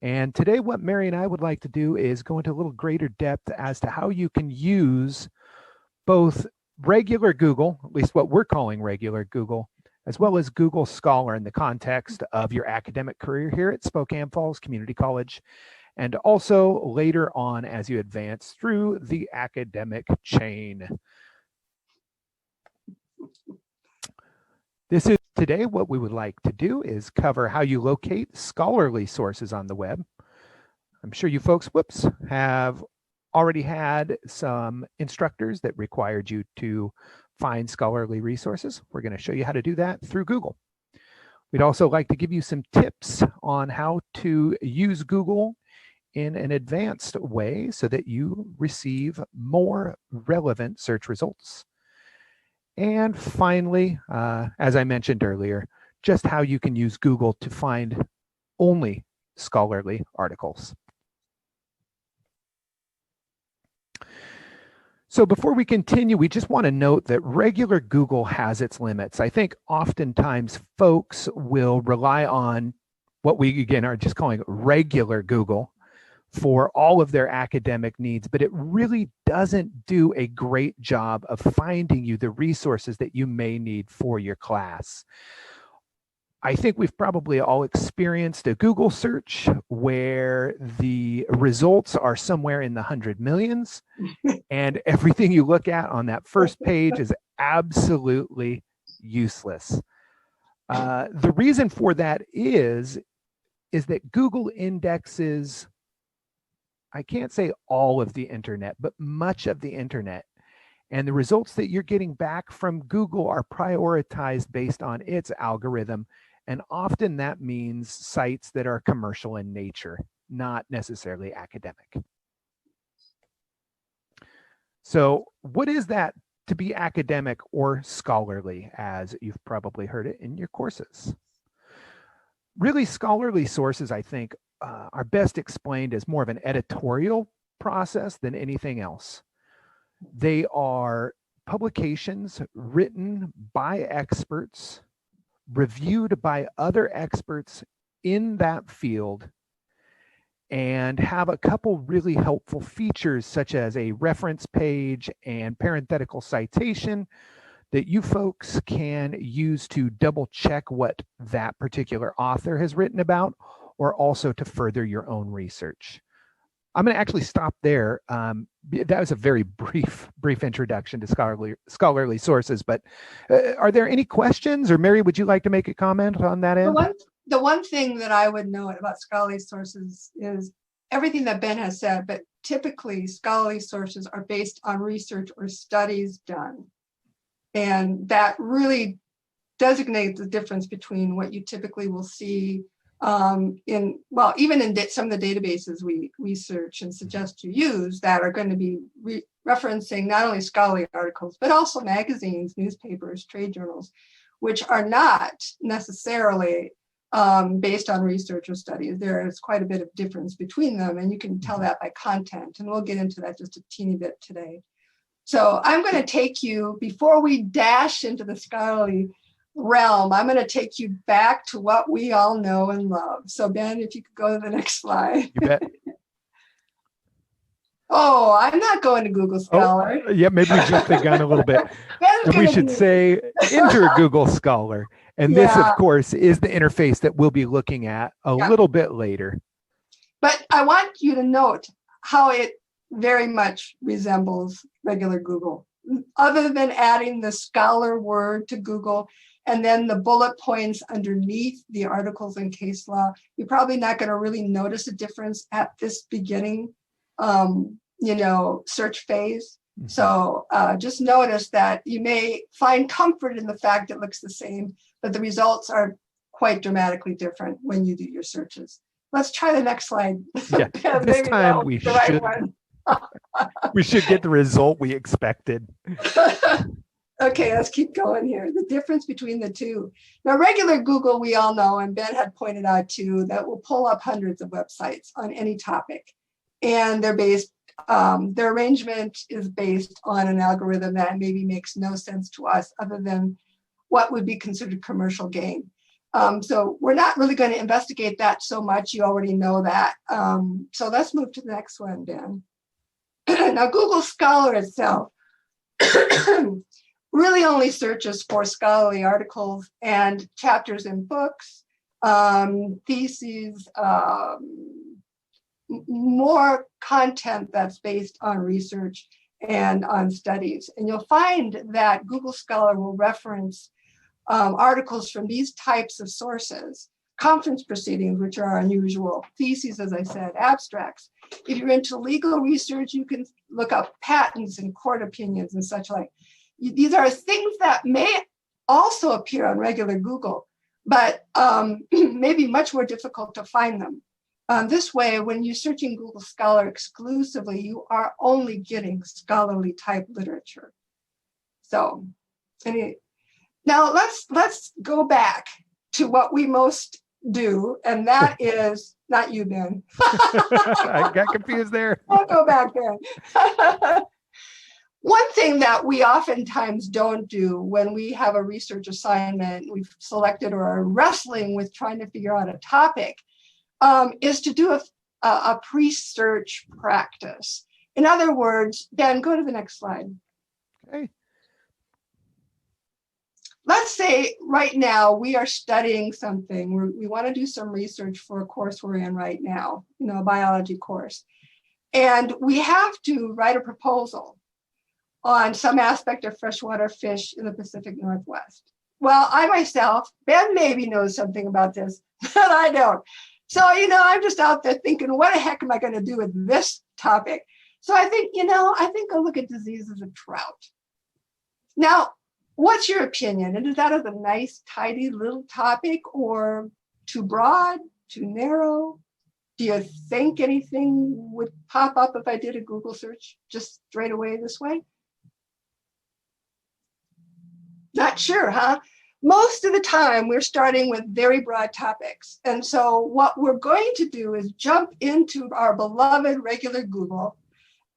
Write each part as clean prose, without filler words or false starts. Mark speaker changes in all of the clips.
Speaker 1: And today, what Mary and I would like to do is go into a little greater depth as to how you can use both regular Google, at least what we're calling regular Google, as well as Google Scholar in the context of your academic career here at Spokane Falls Community College, and also later on as you advance through the academic chain. This is today what we would like to do is cover how you locate scholarly sources on the web. I'm sure you folks, have already had some instructors that required you to find scholarly resources. We're going to show you how to do that through Google. We'd also like to give you some tips on how to use Google in an advanced way so that you receive more relevant search results. And finally, as I mentioned earlier, just how you can use Google to find only scholarly articles. So before we continue, we just want to note that regular Google has its limits. I think oftentimes folks will rely on what we, again, are just calling regular Google for all of their academic needs, but it really doesn't do a great job of finding you the resources that you may need for your class. I think we've probably all experienced a Google search where the results are somewhere in the 100 millions and everything you look at on that first page is absolutely useless. The reason for that is that Google indexes, I can't say all of the internet, but much of the internet. And the results that you're getting back from Google are prioritized based on its algorithm. And often that means sites that are commercial in nature, not necessarily academic. So what is that to be academic or scholarly, as you've probably heard it in your courses? Really, scholarly sources, I think, are best explained as more of an editorial process than anything else. They are publications written by experts, reviewed by other experts in that field, and have a couple really helpful features such as a reference page and parenthetical citation that you folks can use to double check what that particular author has written about, or also to further your own research. I'm going to actually stop there. That was a very brief introduction to scholarly sources, but are there any questions? Or Mary, would you like to make a comment on that end?
Speaker 2: The one thing that I would note about scholarly sources is everything that Ben has said, but typically scholarly sources are based on research or studies done. And that really designates the difference between what you typically will see even in some of the databases we research and suggest you use that are going to be referencing not only scholarly articles, but also magazines, newspapers, trade journals, which are not necessarily based on research or studies. There is quite a bit of difference between them, and you can tell that by content, and we'll get into that just a teeny bit today. So I'm going to take you, before we dash into the scholarly realm, I'm going to take you back to what we all know and love. So Ben, if you could go to the next slide.
Speaker 1: You bet.
Speaker 2: Oh, I'm not going to Google Scholar.
Speaker 1: Oh, yeah, maybe we jumped the gun a little bit. And we should say enter Google Scholar. And this, of course, is the interface that we'll be looking at a little bit later.
Speaker 2: But I want you to note how it very much resembles regular Google. Other than adding the scholar word to Google and then the bullet points underneath the articles and case law, you're probably not going to really notice a difference at this beginning search phase. Mm-hmm. So just notice that you may find comfort in the fact it looks the same, but the results are quite dramatically different when you do your searches. Let's try the next slide.
Speaker 1: Yeah, this time we should, we should get the result we expected.
Speaker 2: Okay, let's keep going here. The difference between the two. Now, regular Google, we all know, and Ben had pointed out too, that will pull up hundreds of websites on any topic. And they're based, their arrangement is based on an algorithm that maybe makes no sense to us other than what would be considered commercial gain. So we're not really going to investigate that so much. You already know that. So let's move to the next one, Ben. Now, Google Scholar itself really only searches for scholarly articles and chapters in books, theses, more content that's based on research and on studies. And you'll find that Google Scholar will reference articles from these types of sources, conference proceedings, which are unusual, theses, as I said, abstracts. If you're into legal research, you can look up patents and court opinions and such like. These are things that may also appear on regular Google, but may be much more difficult to find them. This way, when you're searching Google Scholar exclusively, you are only getting scholarly type literature. So, now let's go back to what we most do, and that is not you, Ben.
Speaker 1: I got confused there.
Speaker 2: I'll go back there. One thing that we oftentimes don't do when we have a research assignment we've selected or are wrestling with trying to figure out a topic is to do a pre-search practice. In other words, Ben, go to the next slide.
Speaker 1: Okay.
Speaker 2: Let's say right now we are studying something. We want to do some research for a course we're in right now, a biology course. And we have to write a proposal on some aspect of freshwater fish in the Pacific Northwest. Well, I myself, Ben maybe knows something about this, but I don't. So, I'm just out there thinking, what the heck am I going to do with this topic? So I think I'll look at diseases of trout. Now, what's your opinion? And is that a nice, tidy little topic, or too broad, too narrow? Do you think anything would pop up if I did a Google search just straight away this way? Not sure, huh? Most of the time, we're starting with very broad topics. And so what we're going to do is jump into our beloved regular Google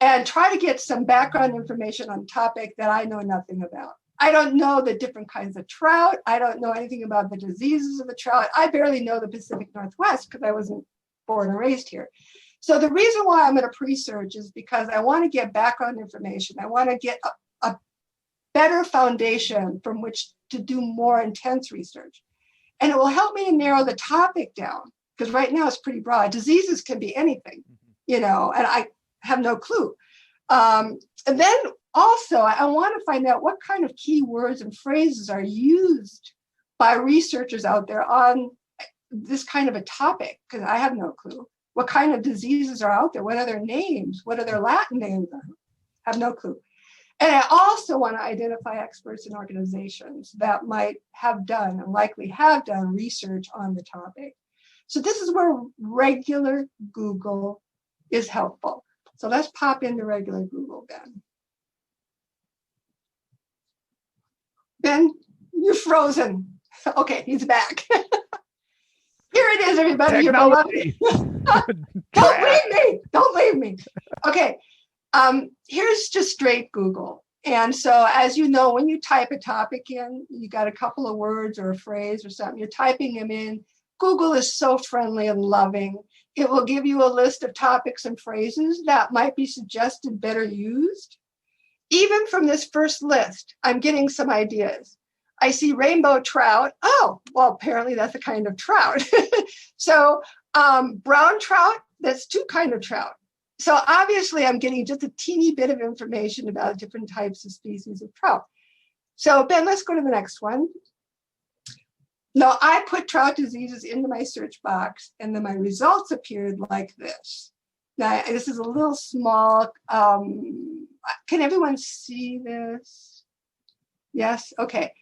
Speaker 2: and try to get some background information on a topic that I know nothing about. I don't know the different kinds of trout. I don't know anything about the diseases of the trout. I barely know the Pacific Northwest because I wasn't born and raised here. So the reason why I'm going to pre-search is because I want to get background information. I want to get a better foundation from which to do more intense research. And it will help me to narrow the topic down, because right now it's pretty broad. Diseases can be anything, and I have no clue. And then also, I want to find out what kind of keywords and phrases are used by researchers out there on this kind of a topic, because I have no clue. What kind of diseases are out there? What are their names? What are their Latin names? I have no clue. And I also want to identify experts and organizations that might have done and likely have done research on the topic. So this is where regular Google is helpful. So let's pop into regular Google, Ben. Ben, you're frozen. Okay, he's back. Here it is, everybody.
Speaker 1: Technology.
Speaker 2: Don't leave me. Don't leave me. Okay. Here's just straight Google. And so, as you know, when you type a topic in, you got a couple of words or a phrase or something, you're typing them in. Google is so friendly and loving. It will give you a list of topics and phrases that might be suggested better used. Even from this first list, I'm getting some ideas. I see rainbow trout. Oh, well, apparently that's a kind of trout. So brown trout, that's two kinds of trout. So obviously I'm getting just a teeny bit of information about different types of species of trout. So Ben, let's go to the next one. Now I put trout diseases into my search box, and then my results appeared like this. Now this is a little small. Can everyone see this? Yes, okay.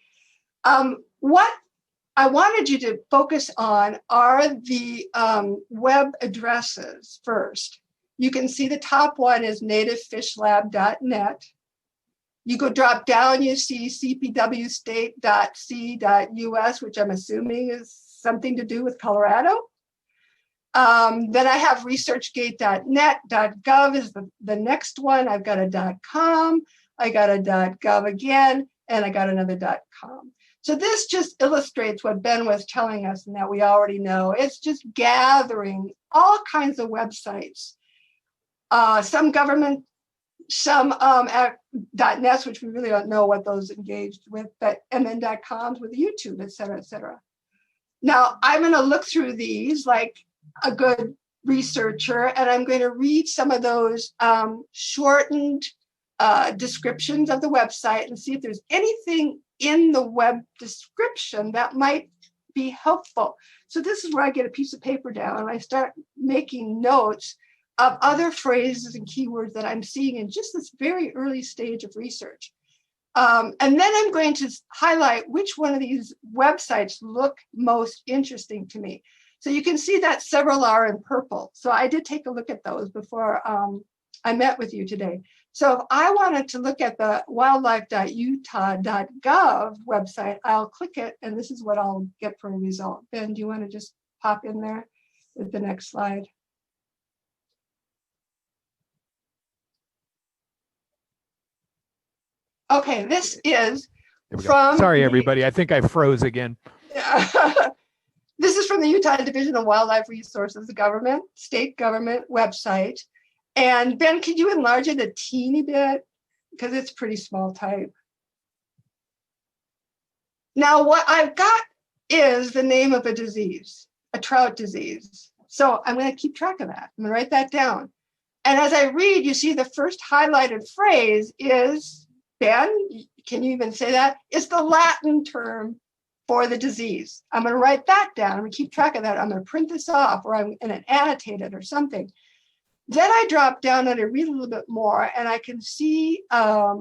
Speaker 2: What I wanted you to focus on are the web addresses first. You can see the top one is nativefishlab.net. You go drop down, you see cpwstate.c.us, which I'm assuming is something to do with Colorado. Then I have researchgate.net, .gov is the next one. I've got a .com, I got a .gov again, and I got another .com. So this just illustrates what Ben was telling us and that we already know. It's just gathering all kinds of websites, some government, some .nets, which we really don't know what those engaged with, but and then .coms with YouTube, et cetera, et cetera. Now, I'm going to look through these like a good researcher, and I'm going to read some of those shortened descriptions of the website and see if there's anything in the web description that might be helpful. So this is where I get a piece of paper down and I start making notes of other phrases and keywords that I'm seeing in just this very early stage of research. And then I'm going to highlight which one of these websites look most interesting to me. So you can see that several are in purple. So I did take a look at those before I met with you today. So if I wanted to look at the wildlife.utah.gov website, I'll click it, and this is what I'll get for a result. Ben, do you want to just pop in there with the next slide? Okay, this is from.
Speaker 1: Sorry, everybody. I think I froze again.
Speaker 2: This is from the Utah Division of Wildlife Resources, the state government website. And Ben, could you enlarge it a teeny bit? Because it's pretty small type. Now, what I've got is the name of a disease, a trout disease. So I'm going to keep track of that. I'm going to write that down. And as I read, you see the first highlighted phrase is, Ben, can you even say that? It's the Latin term for the disease. I'm going to write that down. I'm going to keep track of that. I'm going to print this off, or I'm going to annotate it or something. Then I drop down and I read a little bit more, and I can see if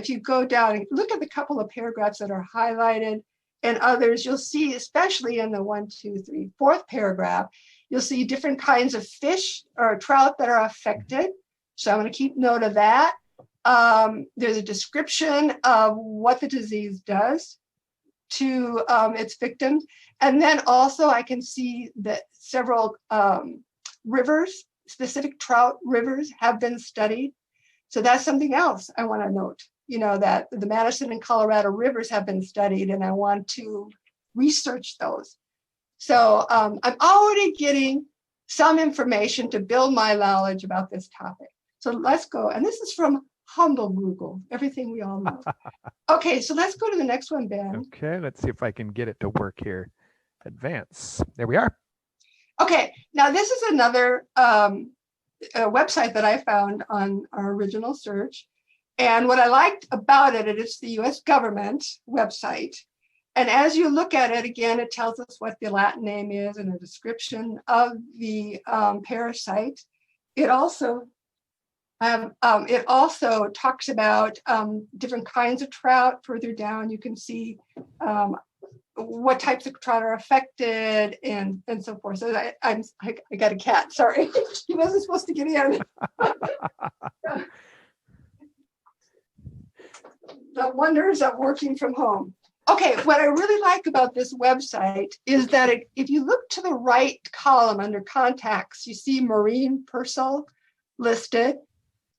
Speaker 2: you go down and look at the couple of paragraphs that are highlighted and others, you'll see, especially in the 1, 2, 3, 4th paragraph, you'll see different kinds of fish or trout that are affected. So I'm going to keep note of that. There's a description of what the disease does to its victims. And then also I can see that several rivers, specific trout rivers, have been studied. So that's something else I want to note, that the Madison and Colorado rivers have been studied, and I want to research those. So I'm already getting some information to build my knowledge about this topic. So let's go. And this is from humble Google, everything we all know. Okay, so let's go to the next one, Ben.
Speaker 1: Okay, let's see if I can get it to work here. Advance. There we are.
Speaker 2: Okay, now this is another website that I found on our original search. And what I liked about it, it's the US government website. And as you look at it, again, it tells us what the Latin name is and a description of the parasite. It also talks about different kinds of trout. Further down, you can see what types of trout are affected and so forth. So I got a cat, sorry. He wasn't supposed to get in. The wonders of working from home. Okay, what I really like about this website is that if you look to the right column under contacts, you see Maureen Purcell listed.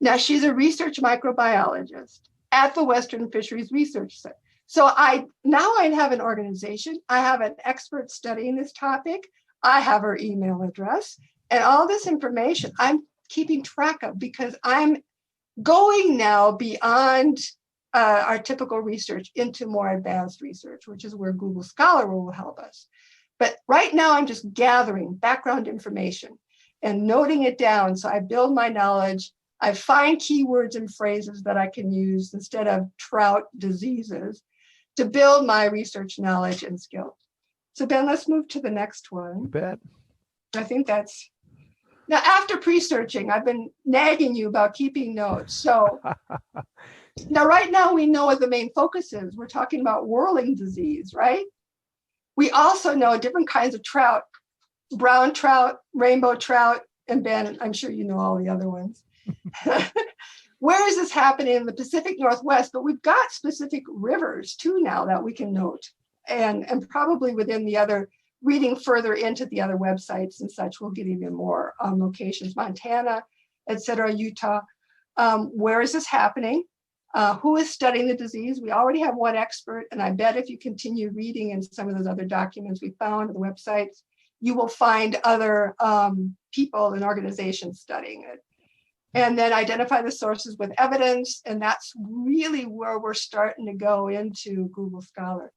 Speaker 2: Now she's a research microbiologist at the Western Fisheries Research Center. So I have an organization. I have an expert studying this topic. I have her email address, and all this information I'm keeping track of because I'm going now beyond our typical research into more advanced research, which is where Google Scholar will help us. But right now I'm just gathering background information and noting it down. So I build my knowledge. I find keywords and phrases that I can use instead of trout diseases to build my research knowledge and skill. So Ben, let's move to the next one.
Speaker 1: You bet.
Speaker 2: I think that's, now after pre-searching, I've been nagging you about keeping notes. So now right now we know what the main focus is. We're talking about whirling disease, right? We also know different kinds of trout, brown trout, rainbow trout, and Ben, I'm sure you know all the other ones. Where is this happening? In the Pacific Northwest, but we've got specific rivers too now that we can note, and probably within the other, reading further into the other websites and such, we'll get even more locations, Montana, et cetera, Utah. Where is this happening? Who is studying the disease? We already have one expert, and I bet if you continue reading in some of those other documents we found on the websites, you will find other people and organizations studying it. And then identify the sources with evidence, and that's really where we're starting to go into Google Scholar.